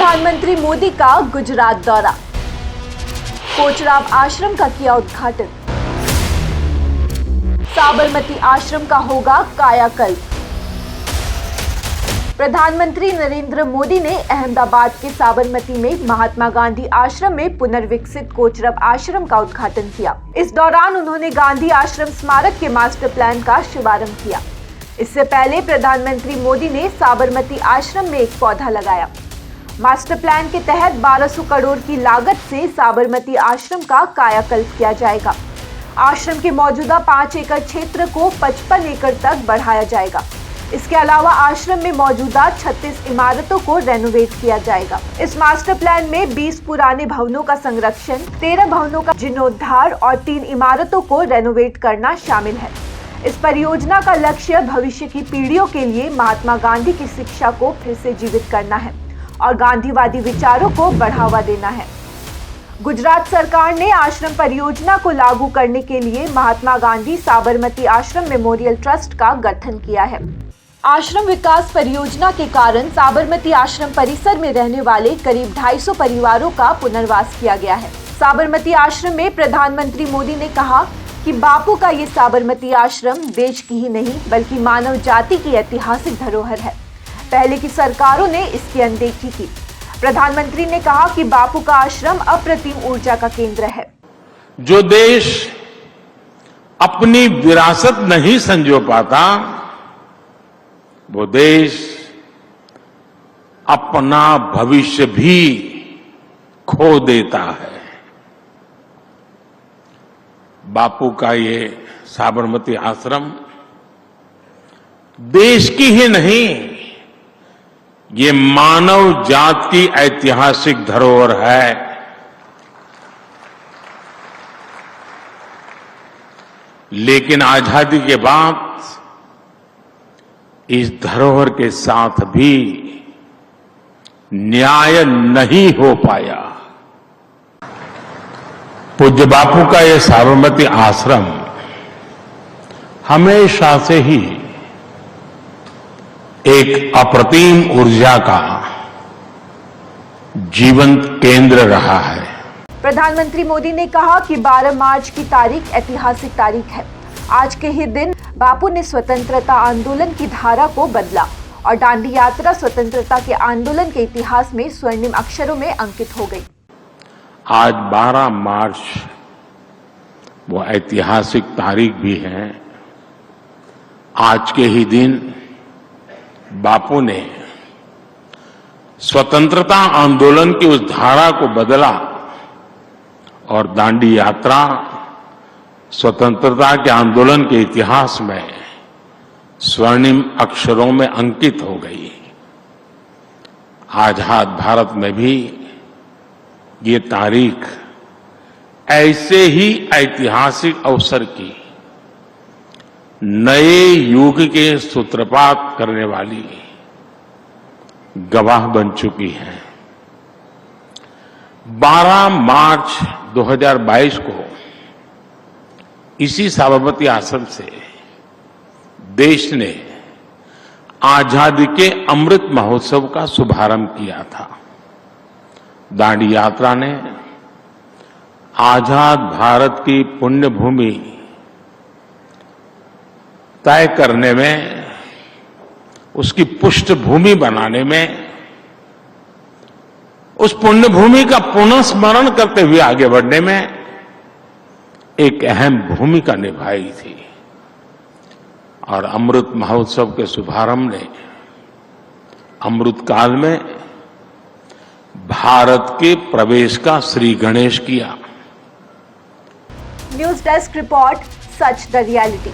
प्रधानमंत्री मोदी का गुजरात दौरा, कोचराब आश्रम का किया उद्घाटन। साबरमती आश्रम का होगा कायाकल्प। प्रधानमंत्री नरेंद्र मोदी ने अहमदाबाद के साबरमती में महात्मा गांधी आश्रम में पुनर्विकसित कोचरब आश्रम का उद्घाटन किया। इस दौरान उन्होंने गांधी आश्रम स्मारक के मास्टर प्लान का शुभारंभ किया। इससे पहले प्रधानमंत्री मोदी ने साबरमती आश्रम में एक पौधा लगाया। मास्टर प्लान के तहत 1200 करोड़ की लागत से साबरमती आश्रम का कायाकल्प किया जाएगा। आश्रम के मौजूदा 5 एकड़ क्षेत्र को 55 एकड़ तक बढ़ाया जाएगा। इसके अलावा आश्रम में मौजूदा 36 इमारतों को रेनोवेट किया जाएगा। इस मास्टर प्लान में 20 पुराने भवनों का संरक्षण, 13 भवनों का जीर्णोद्धार और 3 इमारतों को रेनोवेट करना शामिल है। इस परियोजना का लक्ष्य भविष्य की पीढ़ियों के लिए महात्मा गांधी की शिक्षा को फिर से जीवित करना है और गांधीवादी विचारों को बढ़ावा देना है। गुजरात सरकार ने आश्रम परियोजना को लागू करने के लिए महात्मा गांधी साबरमती आश्रम मेमोरियल ट्रस्ट का गठन किया है। आश्रम विकास परियोजना के कारण साबरमती आश्रम परिसर में रहने वाले करीब 250 परिवारों का पुनर्वास किया गया है। साबरमती आश्रम में प्रधानमंत्री मोदी ने कहा कि बापू का ये साबरमती आश्रम देश की ही नहीं बल्कि मानव जाति की ऐतिहासिक धरोहर है। पहले की सरकारों ने इसकी अनदेखी की। प्रधानमंत्री ने कहा कि बापू का आश्रम अप्रतिम ऊर्जा का केंद्र है। जो देश अपनी विरासत नहीं संजो पाता, वो देश अपना भविष्य भी खो देता है। बापू का ये साबरमती आश्रम देश की ही नहीं, ये मानव जात की ऐतिहासिक धरोहर है। लेकिन आजादी के बाद इस धरोहर के साथ भी न्याय नहीं हो पाया। पूज्य बापू का यह साबरमती आश्रम हमेशा से ही एक अप्रतिम ऊर्जा का जीवंत केंद्र रहा है। प्रधानमंत्री मोदी ने कहा कि 12 मार्च की तारीख ऐतिहासिक तारीख है। आज के ही दिन बापू ने स्वतंत्रता आंदोलन की धारा को बदला और दांडी यात्रा स्वतंत्रता के आंदोलन के इतिहास में स्वर्णिम अक्षरों में अंकित हो गई। आज 12 मार्च वो ऐतिहासिक तारीख भी है। आज के ही दिन बापू ने स्वतंत्रता आंदोलन की उस धारा को बदला और दांडी यात्रा स्वतंत्रता के आंदोलन के इतिहास में स्वर्णिम अक्षरों में अंकित हो गई। आजाद भारत में भी ये तारीख ऐसे ही ऐतिहासिक अवसर की नए युग के सूत्रपात करने वाली गवाह बन चुकी है। 12 मार्च 2022 को इसी साबरमती आश्रम से देश ने आजादी के अमृत महोत्सव का शुभारंभ किया था। दांडी यात्रा ने आजाद भारत की पुण्य भूमि तय करने में, उसकी पृष्ठभूमि बनाने में, उस पुण्य भूमि का पुनः स्मरण करते हुए आगे बढ़ने में एक अहम भूमिका निभाई थी। और अमृत महोत्सव के शुभारंभ ने अमृत काल में भारत के प्रवेश का श्री गणेश किया। News desk report, such the reality.